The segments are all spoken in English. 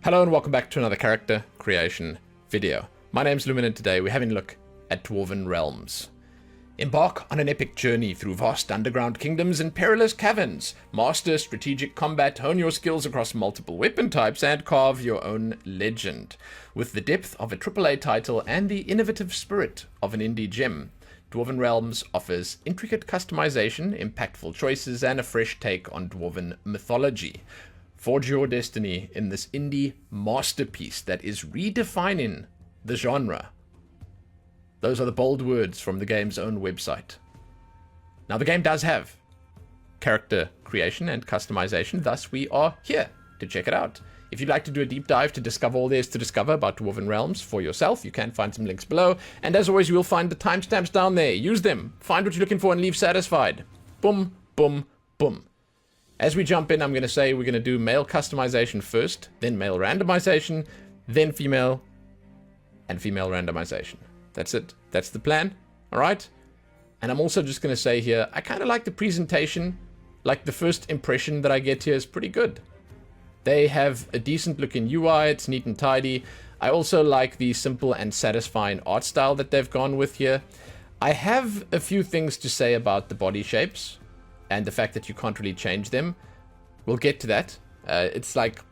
Hello and welcome back to another character creation video. My name's Lumin and today we're having a look at Dwarven Realms. Embark on an epic journey through vast underground kingdoms and perilous caverns. Master strategic combat, hone your skills across multiple weapon types, and carve your own legend. With the depth of a AAA title and the innovative spirit of an indie gem, Dwarven Realms offers intricate customization, impactful choices, and a fresh take on Dwarven mythology. Forge your destiny in this indie masterpiece that is redefining the genre. Those are the bold words from the game's own website. Now, the game does have character creation and customization, thus we are here to check it out. If you'd like to do a deep dive to discover all there is to discover about Dwarven Realms for yourself, you can find some links below. And as always, you will find the timestamps down there. Use them, find what you're looking for, and leave satisfied. Boom, boom, boom. As we jump in, I'm going to say we're going to do male customization first, then male randomization, then female, and female randomization. That's it. That's the plan. All right? And I'm also just going to say here, I kind of like the presentation. Like, the first impression that I get here is pretty good. They have a decent looking UI. It's neat and tidy. I also like the simple and satisfying art style that they've gone with here. I have a few things to say about the body shapes and the fact that you can't really change them. We'll get to that. It's like,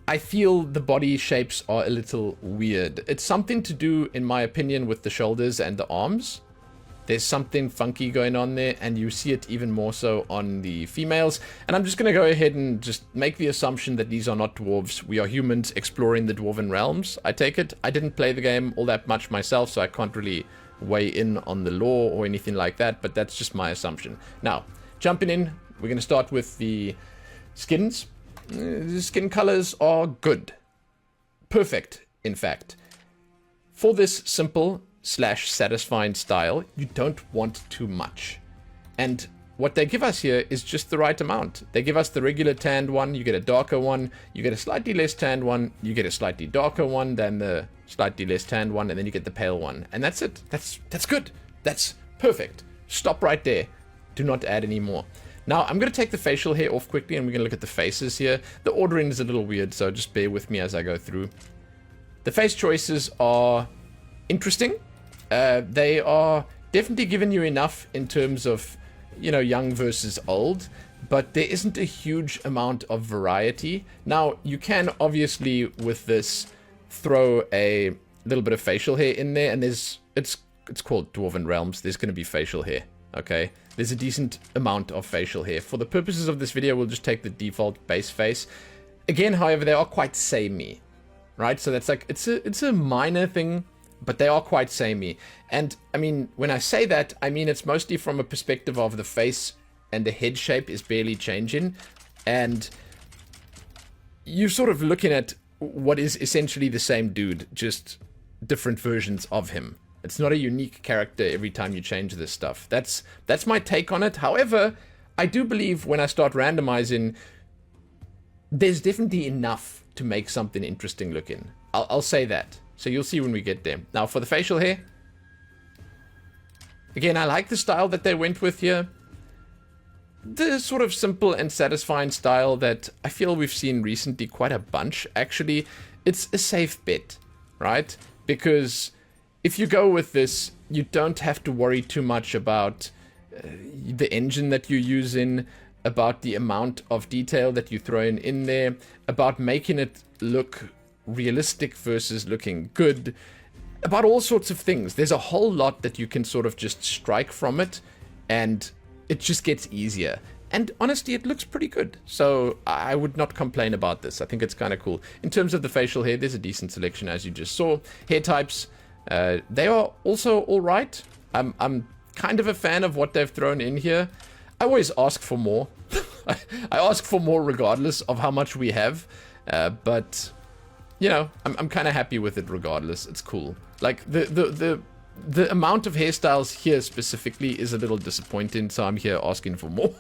I feel the body shapes are a little weird. It's something to do, in my opinion, with the shoulders and the arms. There's something funky going on there, and you see it even more so on the females. And I'm just going to go ahead and just make the assumption that these are not dwarves. We are humans exploring the Dwarven Realms, I take it. I didn't play the game all that much myself, so I can't really weigh in on the lore or anything like that, but that's just my assumption. Now, jumping in, we're going to start with the skins. The skin colors are good. Perfect, in fact. For this simple / satisfying style, you don't want too much. And what they give us here is just the right amount. They give us the regular tanned one, you get a darker one, you get a slightly less tanned one, you get a slightly darker one than the slightly less tanned one, and then you get the pale one. And that's it. That's good. That's perfect. Stop right there. Do not add any more. Now, I'm going to take the facial hair off quickly, and we're going to look at the faces here. The ordering is a little weird, so just bear with me as I go through. The face choices are interesting. They are definitely giving you enough in terms of, you know, young versus old, but there isn't a huge amount of variety. Now, you can obviously, with this, throw a little bit of facial hair in there, and it's called Dwarven Realms. There's going to be facial hair. Okay, there's a decent amount of facial hair. For the purposes of this video, we'll just take the default base face. Again, however, they are quite samey, right? So that's like, it's a minor thing, but they are quite samey. And I mean, when I say that, I mean it's mostly from a perspective of the face and the head shape is barely changing. And you're sort of looking at what is essentially the same dude, just different versions of him. It's not a unique character every time you change this stuff. That's my take on it. However, I do believe when I start randomizing, there's definitely enough to make something interesting looking. I'll say that. So you'll see when we get there. Now, for the facial hair, again, I like the style that they went with here. The sort of simple and satisfying style that I feel we've seen recently quite a bunch. Actually, it's a safe bet, right? Because if you go with this, you don't have to worry too much about the engine that you're using, about the amount of detail that you're throwing in there, about making it look realistic versus looking good, about all sorts of things. There's a whole lot that you can sort of just strike from it, and it just gets easier. And honestly, it looks pretty good. So I would not complain about this. I think it's kind of cool. In terms of the facial hair, there's a decent selection, as you just saw. Hair types, they are also all right. I'm kind of a fan of what they've thrown in here. I always ask for more. I ask for more regardless of how much we have. But, you know, I'm kind of happy with it regardless. It's cool. Like, the amount of hairstyles here specifically is a little disappointing, so I'm here asking for more.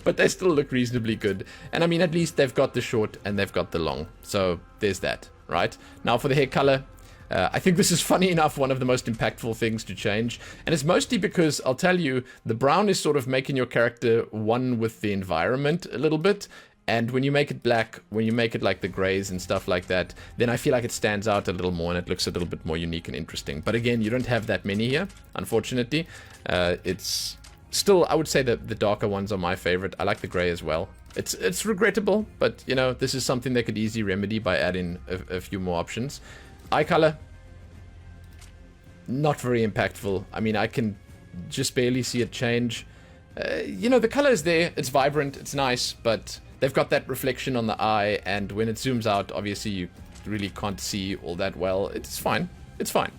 But they still look reasonably good. And I mean, at least they've got the short and they've got the long. So there's that, right? Now for the hair color. I think this is, funny enough, one of the most impactful things to change. And it's mostly because, I'll tell you, the brown is sort of making your character one with the environment a little bit. And when you make it black, when you make it like the grays and stuff like that, then I feel like it stands out a little more and it looks a little bit more unique and interesting. But again, you don't have that many here, unfortunately. It's still, I would say that the darker ones are my favorite. I like the gray as well. It's regrettable, but you know, this is something they could easily remedy by adding a few more options. Eye color, not very impactful. I mean, I can just barely see it change. You know, the color is there, it's vibrant, it's nice, but they've got that reflection on the eye, and when it zooms out, obviously you really can't see all that well. It's fine. It's fine.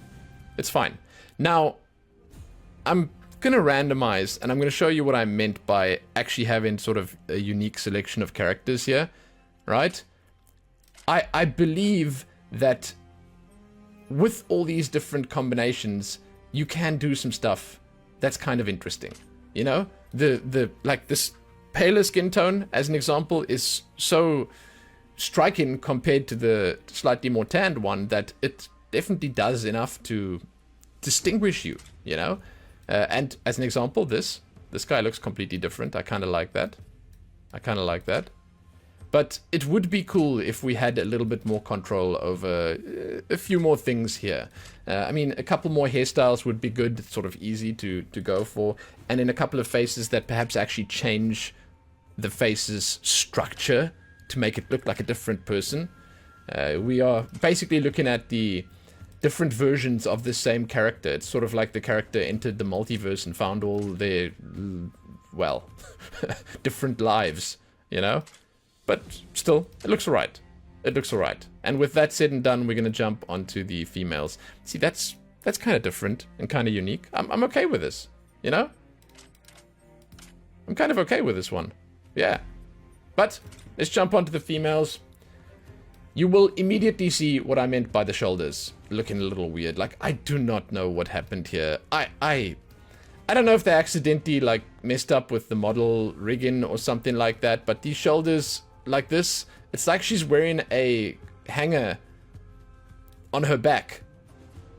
It's fine. Now, I'm going to randomize, and I'm going to show you what I meant by actually having sort of a unique selection of characters here, right? I believe that with all these different combinations, you can do some stuff that's kind of interesting, you know? Like this paler skin tone, as an example, is so striking compared to the slightly more tanned one that it definitely does enough to distinguish you, you know? And as an example, this guy looks completely different. I kind of like that. I kind of like that. But it would be cool if we had a little bit more control over a few more things here. I mean, a couple more hairstyles would be good. It's sort of easy to go for. And in a couple of faces that perhaps actually change the face's structure to make it look like a different person. We are basically looking at the different versions of the same character. It's sort of like the character entered the multiverse and found all their, well, different lives, you know? But still, it looks alright. It looks alright. And with that said and done, we're going to jump onto the females. See, that's kind of different and kind of unique. I'm okay with this, you know? I'm kind of okay with this one. Yeah. But let's jump onto the females. You will immediately see what I meant by the shoulders looking a little weird. Like, I do not know what happened here. I don't know if they accidentally, like, messed up with the model rigging or something like that, but these shoulders like this, it's like she's wearing a hanger on her back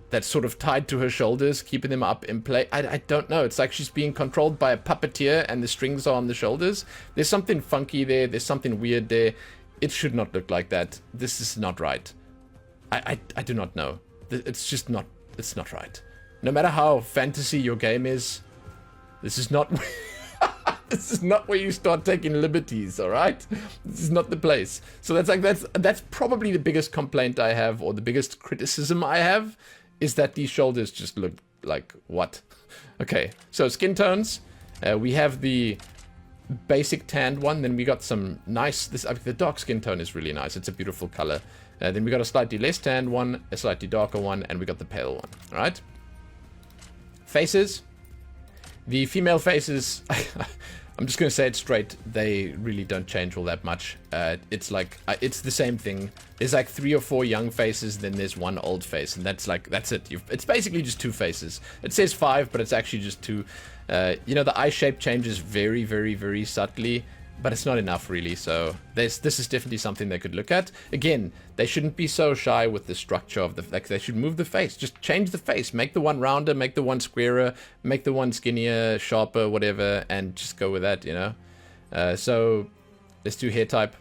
that's sort of tied to her shoulders, keeping them up in place. I don't know. It's like she's being controlled by a puppeteer and the strings are on the shoulders. There's something funky there. There's something weird there. It should not look like that. This is not right. I do not know. It's just not, it's not right. No matter how fantasy your game is, this is not, this is not where you start taking liberties, alright? This is not the place. So that's probably the biggest complaint I have, or the biggest criticism I have, is that these shoulders just look like, what? Okay, so skin tones. We have the basic tanned one, then we got some nice, the dark skin tone is really nice. It's a beautiful color. Then we got a slightly less tanned one, a slightly darker one, and we got the pale one, alright? Faces. The female faces, I'm just going to say it straight, they really don't change all that much. It's like, it's the same thing. There's like 3 or 4 young faces, then there's 1 old face, and that's it. It's basically just 2 faces. It says 5, but it's actually just 2. You know, the eye shape changes very, very, very subtly, but it's not enough really, so this is definitely something they could look at. Again, they shouldn't be so shy with the structure of the, like, they should move the face, just change the face, make the one rounder, make the one squarer, make the one skinnier, sharper, whatever, and just go with that, you know. So let's do hair type.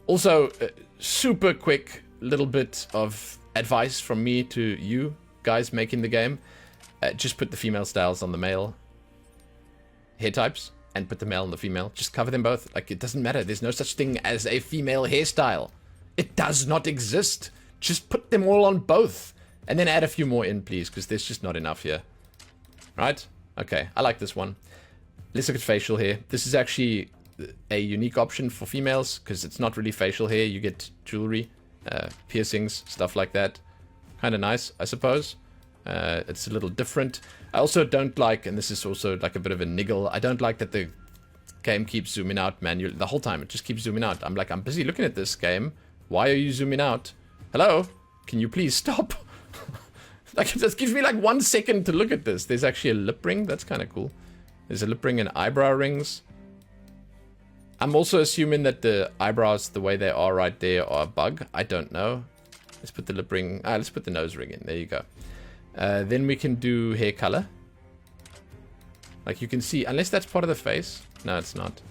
Also, super quick little bit of advice from me to you guys making the game. Just put the female styles on the male hair types and put the male on the female. Just cover them both. Like, it doesn't matter. There's no such thing as a female hairstyle. It does not exist. Just put them all on both. And then add a few more in, please, because there's just not enough here. Right? Okay, I like this one. Let's look at facial hair. This is actually a unique option for females, because it's not really facial hair. You get jewelry, piercings, stuff like that. Kind of nice, I suppose. It's a little different. I also don't like, and this is also like a bit of a niggle, I don't like that the game keeps zooming out manually the whole time. It just keeps zooming out. I'm like, I'm busy looking at this game. Why are you zooming out? Hello? Can you please stop? Like, it just gives me like 1 second to look at this. There's actually a lip ring. That's kind of cool. There's a lip ring and eyebrow rings. I'm also assuming that the eyebrows, the way they are right there, are a bug. I don't know. Let's put the lip ring, let's put the nose ring in. There you go. Then we can do hair color. Like you can see, unless that's part of the face. No, it's not.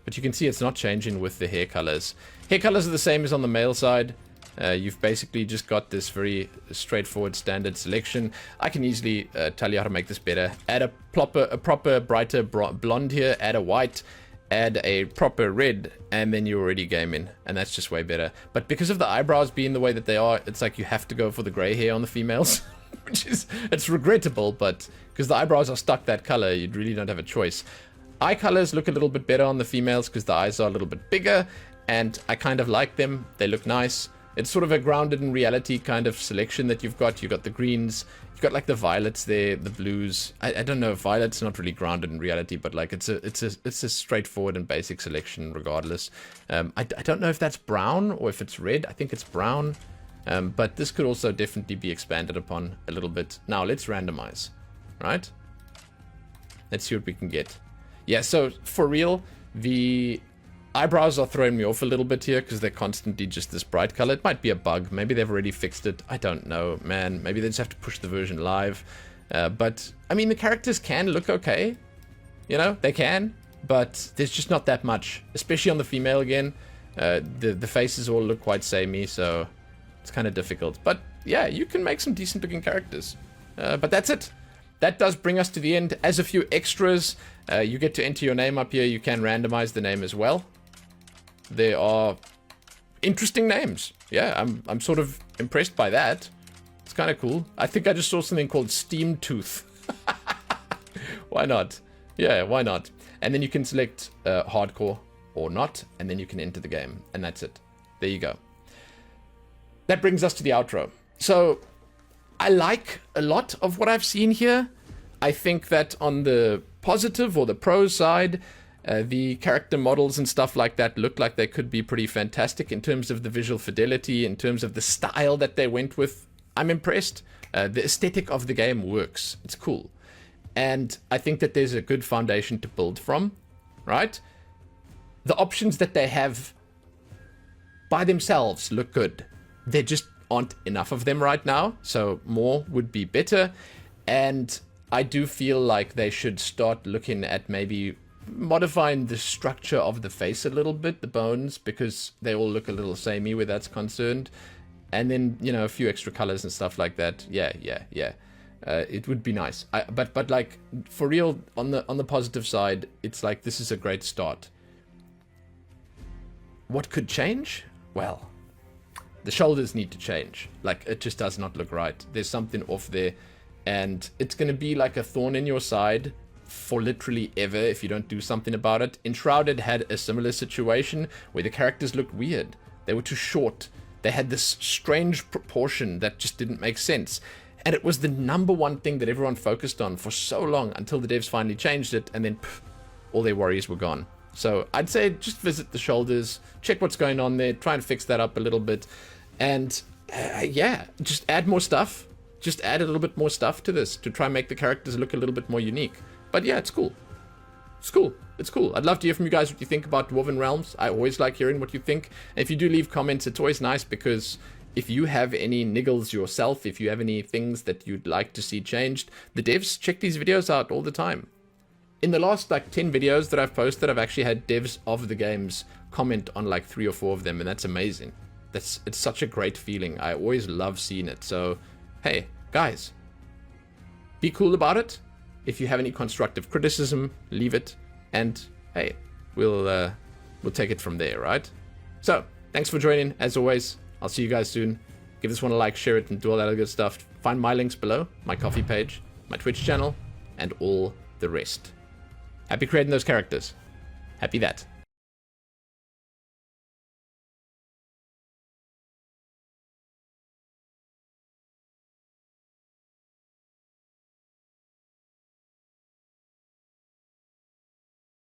But you can see it's not changing with the hair colors. Hair colors are the same as on the male side. You've basically just got this very straightforward standard selection. I can easily tell you how to make this better. Add a proper brighter blonde here, add a white, add a proper red, and then you're already gaming, and that's just way better. But because of the eyebrows being the way that they are, it's like you have to go for the gray hair on the females, which is, it's regrettable, but because the eyebrows are stuck that color, you really don't have a choice. Eye colors look a little bit better on the females because the eyes are a little bit bigger, and I kind of like them. They look nice. It's sort of a grounded in reality kind of selection that you've got. You've got the greens, you've got like the violets there, the blues. I don't know, violet's not really grounded in reality, but like it's a straightforward and basic selection regardless. I don't know if that's brown or if it's red. I think it's brown, but this could also definitely be expanded upon a little bit. Now let's randomize, right? Let's see what we can get. Yeah, so for real, the eyebrows are throwing me off a little bit here because they're constantly just this bright color. It might be a bug. Maybe they've already fixed it. I don't know, man. Maybe they just have to push the version live. But, I mean, the characters can look okay. You know, they can. But there's just not that much. Especially on the female again. The faces all look quite samey, so it's kind of difficult. But, yeah, you can make some decent looking characters. But that's it. That does bring us to the end. As a few extras, you get to enter your name up here. You can randomize the name as well. There are interesting names. Yeah, I'm sort of impressed by that. It's kind of cool. I think I just saw something called Steam Tooth. Why not? Yeah, why not? And then you can select hardcore or not, and then you can enter the game. And that's it. There you go. That brings us to the outro. So I like a lot of what I've seen here. I think that on the positive or the pro side, the character models and stuff like that look like they could be pretty fantastic in terms of the visual fidelity, in terms of the style that they went with. I'm impressed. The aesthetic of the game works. It's cool. And I think that there's a good foundation to build from, right? The options that they have by themselves look good. There just aren't enough of them right now, so more would be better. And I do feel like they should start looking at maybe modifying the structure of the face a little bit, the bones, because they all look a little samey where that's concerned. And then, you know, a few extra colors and stuff like that. Yeah. It would be nice. But like, for real, on the positive side, it's like, this is a great start. What could change? Well, the shoulders need to change. Like, it just does not look right. There's something off there. And it's going to be like a thorn in your side for literally ever if you don't do something about it. Enshrouded had a similar situation where the characters looked weird. They were too short. They had this strange proportion that just didn't make sense. And it was the #1 thing that everyone focused on for so long until the devs finally changed it, and then pff, all their worries were gone. So I'd say just visit the shoulders, check what's going on there, try and fix that up a little bit. And yeah, just add more stuff. Just add a little bit more stuff to this to try and make the characters look a little bit more unique. But yeah, it's cool. It's cool. It's cool. I'd love to hear from you guys what you think about Dwarven Realms. I always like hearing what you think. And if you do leave comments, it's always nice because if you have any niggles yourself, if you have any things that you'd like to see changed, the devs check these videos out all the time. In the last like 10 videos that I've posted, I've actually had devs of the games comment on like 3 or 4 of them, and that's amazing. It's such a great feeling. I always love seeing it. So, hey, guys, be cool about it. If you have any constructive criticism, leave it. And hey, we'll take it from there, right? So, thanks for joining. As always, I'll see you guys soon. Give this one a like, share it, and do all that other good stuff. Find my links below, my coffee page, my Twitch channel, and all the rest. Happy creating those characters. Happy that.